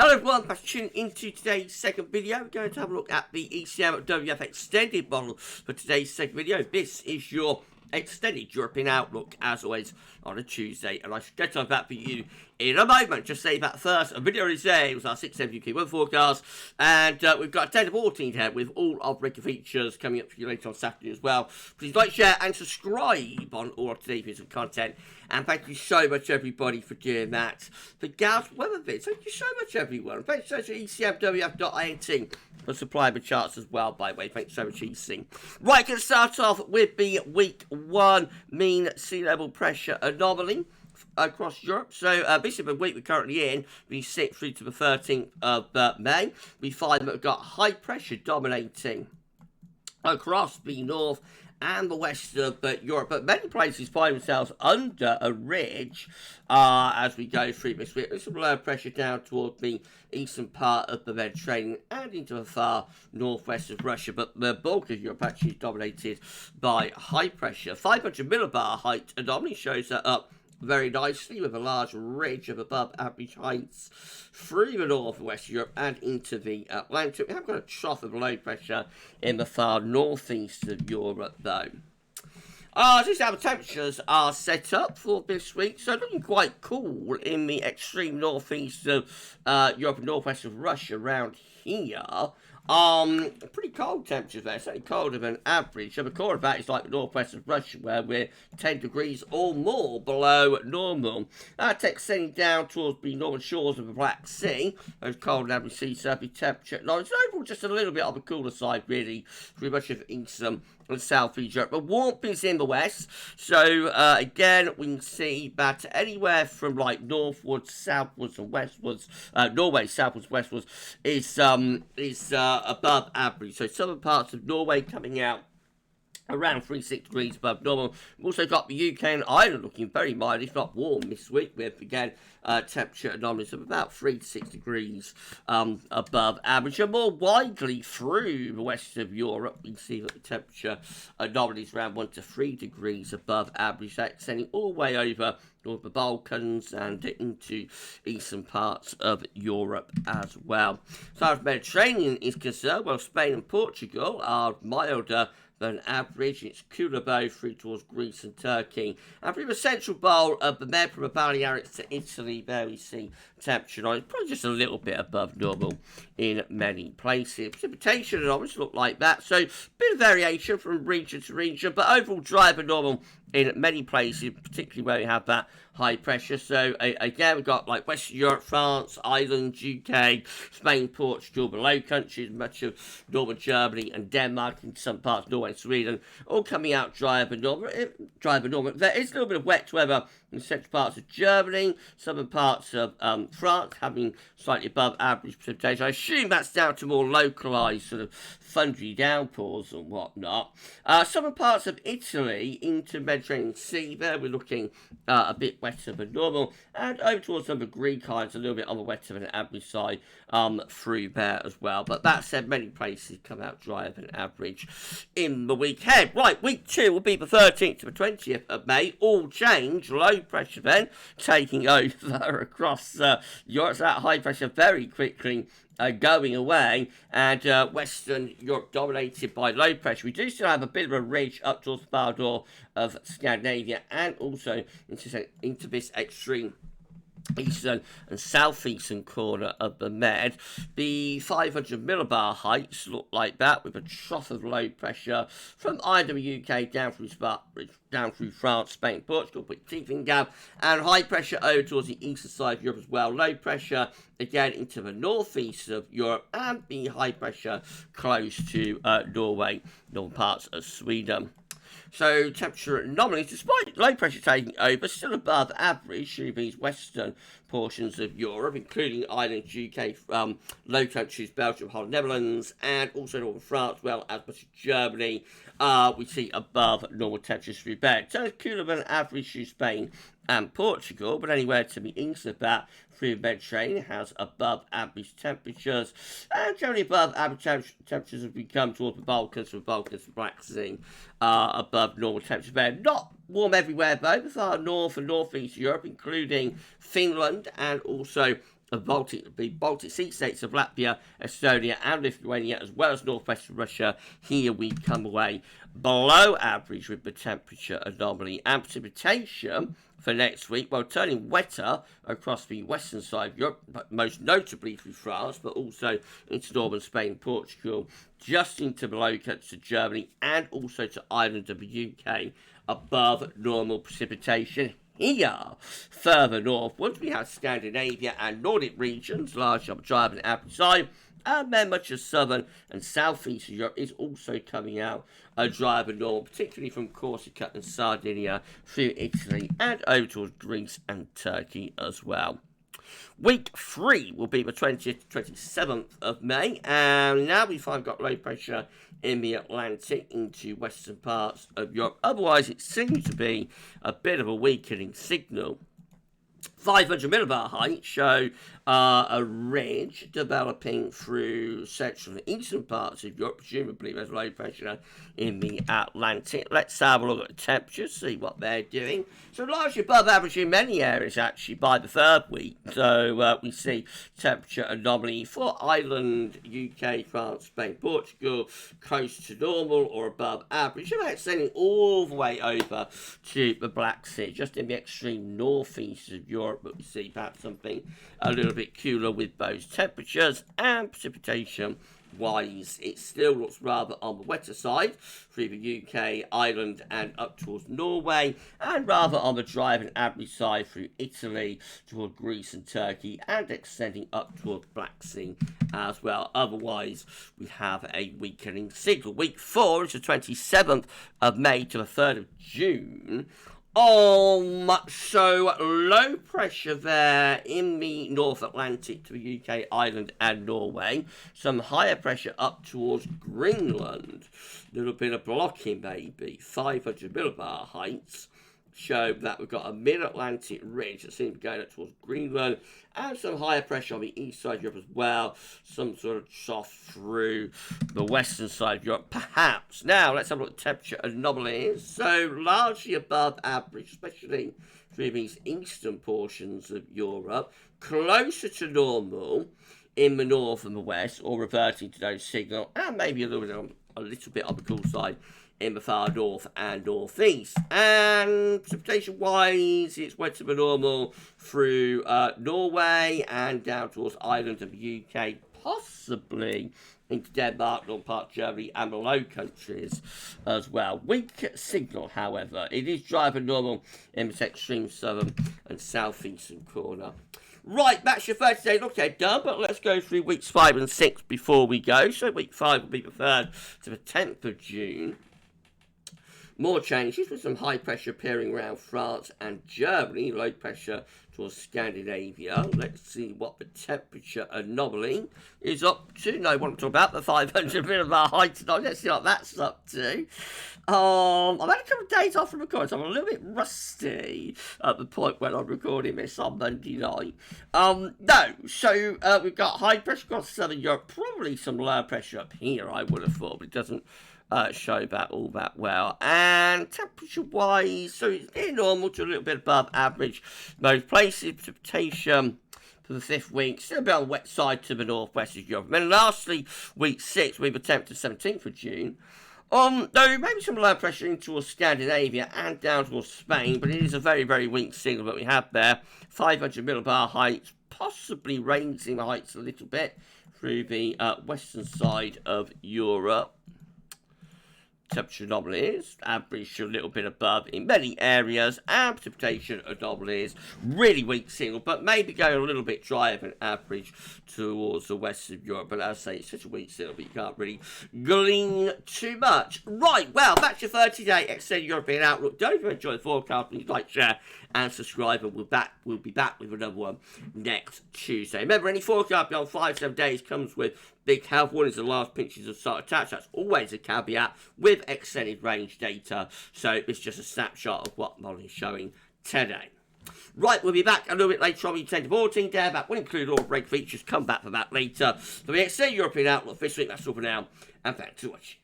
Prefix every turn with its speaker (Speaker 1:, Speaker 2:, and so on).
Speaker 1: Hello everyone, back tuning into today's second video. We're going to have a look at the ECMWF extended model for today's second video. This is your extended European outlook, as always, on a Tuesday, and I should get on that for you in a moment. Just say that first, a video today was our 6-7 UK weather forecast, and we've got a 10 to 14 here with all of regular features coming up for you later on Saturday as well. Please like, share, and subscribe on all of today's videos and content, and thank you so much everybody for doing that. For GavsWeatherVids, thank you so much everyone. Thanks so much to ECMWF.int for supplying the charts as well, by the way. Thanks so much, EC. Right, going to start off with the week 1 mean sea level pressure anomaly across Europe. So this is the week we're currently in. We sit through to the 13th of May. We find that we've got high pressure dominating across the north and the west of Europe, but many places find themselves under a ridge as we go through this week. There's some low pressure down toward the eastern part of the Mediterranean and into the far northwest of Russia, but the bulk of Europe actually is dominated by high pressure. 500 millibar height anomaly shows that up very nicely with a large ridge of above average heights through the north and west of Europe and into the Atlantic. We have got a trough of low pressure in the far northeast of Europe though. This is how the temperatures are set up for this week. So looking quite cool in the extreme northeast of Europe and northwest of Russia around here. Pretty cold temperatures there, certainly colder than average. So the core of that is like the northwest of Russia, where we're 10 degrees or more below normal. That extending down towards the northern shores of the Black Sea, those cold and average sea surface temperature. Now, it's overall just a little bit on the cooler side, really, through much of eastern and southeast Europe. But warmth is in the west, so again, we can see that anywhere from like northwards, southwards, and westwards, Norway, southwards, westwards, is above average. So southern parts of Norway coming out around 3-6 degrees above normal. We've also got the UK and Ireland looking very mild, if not warm, this week, with, again, temperature anomalies of about 3 to 6 degrees above average. And more widely through the west of Europe, we see that the temperature anomalies around 1 to 3 degrees above average. That's extending all the way over north the Balkans and into eastern parts of Europe as well. As far as the Mediterranean is concerned, well, Spain and Portugal are milder than average. It's cooler both through towards Greece and Turkey. And through the central bowl of the Med, from the Balearics to Italy, there we see temperature on. It's probably just a little bit above normal in many places. Precipitation anomalies look like that. So, bit of variation from region to region, but overall dry but normal in many places, particularly where we have that high pressure. So again, we've got like Western Europe, France, Ireland, UK, Spain, Portugal, the Low Countries, much of northern Germany and Denmark, and some parts of Norway and Sweden, all coming out drier but normal. There is a little bit of wet weather in central parts of Germany, southern parts of France having slightly above average precipitation. I assume that's down to more localised sort of thundery downpours and whatnot. Southern parts of Italy into Mediterranean Sea, there we're looking a bit wetter than normal, and over towards some of the Greek islands, a little bit on the wetter than average side through there as well. But that said, many places come out drier than average in the week ahead. Right, week 2 will be the 13th to the 20th of May. All change, low pressure then taking over across Europe. So that high pressure very quickly going away, and Western Europe dominated by low pressure. We do still have a bit of a ridge up towards the far door of Scandinavia and also into this extreme eastern and southeastern corner of the Med. The 500 millibar heights look like that, with a trough of low pressure from either the UK down through France, Spain, Portugal, put teething down, and high pressure over towards the eastern side of Europe as well. Low pressure again into the northeast of Europe, and the high pressure close to Norway, northern parts of Sweden. So temperature anomalies, despite low pressure taking over, still above average through these western portions of Europe, including Ireland, UK, Low Countries, Belgium, Holland, Netherlands, and also northern France, well as much of Germany. We see above normal temperatures through there. So it's cooler than average through Spain and Portugal, but anywhere to the east of that through the Mediterranean has above average temperatures, and generally above average temperatures as we come towards the Balkans, the Black Sea, above normal temperatures there. Not warm everywhere though, the far north and northeast Europe, including Finland and also the Baltic Sea states of Latvia, Estonia and Lithuania, as well as northwestern Russia. Here we come away below average with the temperature anomaly and precipitation for next week, well, turning wetter across the western side of Europe, but most notably through France, but also into northern Spain, Portugal, just into the low countries of Germany, and also to Ireland and the UK, above normal precipitation. Here, further northwards, we have Scandinavia and Nordic regions, largely on the dry and average side, and then much of southern and southeastern Europe is also coming out drier than normal, particularly from Corsica and Sardinia through Italy and over towards Greece and Turkey as well. Week 3 will be the 20th to 27th of May, and now we find we've got low pressure in the Atlantic into western parts of Europe. Otherwise, it seems to be a bit of a weakening signal. 500 millibar heights show a ridge developing through central and eastern parts of Europe. Presumably there's low pressure in the Atlantic. Let's have a look at the temperatures, see what they're doing. So largely above average in many areas actually by the third week. So we see temperature anomaly for Ireland, UK, France, Spain, Portugal, close to normal or above average. And extending all the way over to the Black Sea, just in the extreme northeast of Europe. But we see perhaps something a little bit cooler with those temperatures, and precipitation wise it still looks rather on the wetter side through the UK, Ireland and up towards Norway, and rather on the dry and average side through Italy toward Greece and Turkey, and extending up towards Black Sea as well. Otherwise we have a weakening signal. Week 4 is the 27th of May to the 3rd of June. So low pressure there in the North Atlantic to the UK, Ireland and Norway. Some higher pressure up towards Greenland. A little bit of blocking maybe. 500 millibar heights show that we've got a mid-Atlantic ridge that seems to be going up towards Greenland, and some higher pressure on the east side of Europe as well. Some sort of trough through the western side of Europe, perhaps. Now, let's have a look at temperature anomalies. So, largely above average, especially through these eastern portions of Europe. Closer to normal in the north and the west, or reverting to those signal, and maybe a little bit on the cool side in the far north and northeast. And precipitation wise, it's wetter than normal through Norway and down towards Ireland and the UK, possibly into Denmark, northern part of Germany and the Low Countries as well. Weak signal, however. It is drier than normal in the extreme southern and southeastern corner. Right, that's your 30-day look ahead done, but let's go through weeks 5 and 6 before we go. So week 5 will be the 3rd to the 10th of June. More changes with some high pressure appearing around France and Germany, low pressure towards Scandinavia. Let's see what the temperature anomaly is up to. No, what I'm talking about, the 500 millibar height tonight. Let's see what that's up to. I've had a couple of days off from recording, so I'm a little bit rusty at the point when I'm recording this on Monday night. We've got high pressure across southern Europe, probably some low pressure up here, I would have thought, but it doesn't show that all that well. And temperature wise, so it's near normal to a little bit above average most places. Precipitation for the 5th week, still a bit on the wet side to the northwest of Europe. And then lastly, week 6, we've attempted 17th of June. Though maybe some low pressure in towards Scandinavia and down towards Spain, but it is a very, very weak signal that we have there. 500 millibar heights, possibly raising the heights a little bit through the western side of Europe. Temperature anomalies, average a little bit above in many areas, and precipitation anomalies, really weak signal, but maybe going a little bit drier than average towards the west of Europe. But as I say, it's such a weak signal, but you can't really glean too much. Right, well, that's your 30-day extended European outlook. Don't if you enjoy the forecast, please like, share, and subscribe, and we'll be back with another one next Tuesday. Remember, any forecast beyond 5-7 days comes with big health warnings and last pinches of site attached. That's always a caveat with extended range data. So it's just a snapshot of what model is showing today. Right, we'll be back a little bit later on. We intend to 14 day. That will include all break features. Come back for that later. So the extended European outlook this week. That's all for now. And thanks for watching.